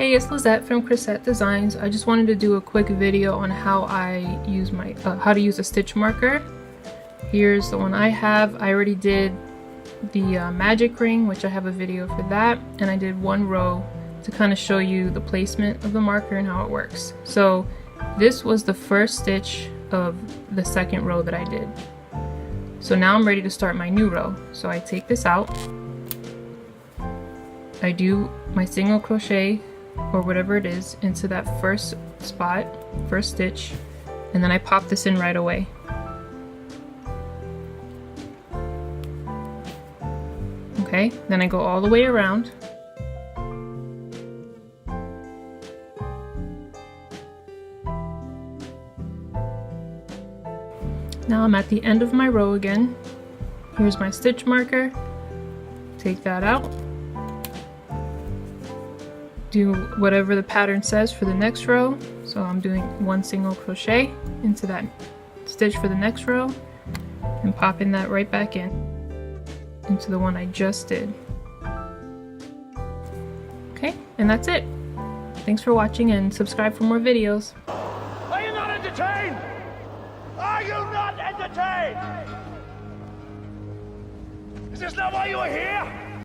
Hey, it's Lizette from Crochet Designs. I just wanted to do a quick video on how I use my how to use a stitch marker. Here's the one I have. I already did the magic ring, which I have a video for that, and I did one row to kind of show you the placement of the marker and how it works. So this was the first stitch of the second row that I did. So now I'm ready to start my new row. So I take this out, I do my single crochet or whatever it is into that first spot, first stitch, and then I pop this in right away. Okay, then I go all the way around. Now I'm at the end of my row again. Here's my stitch marker. Take that out. Do whatever the pattern says for the next row. So I'm doing one single crochet into that stitch for the next row and popping that right back in into the one I just did. Okay, and that's it. Thanks for watching and subscribe for more videos. Are you not entertained? Are you not entertained? Is this not why you are here?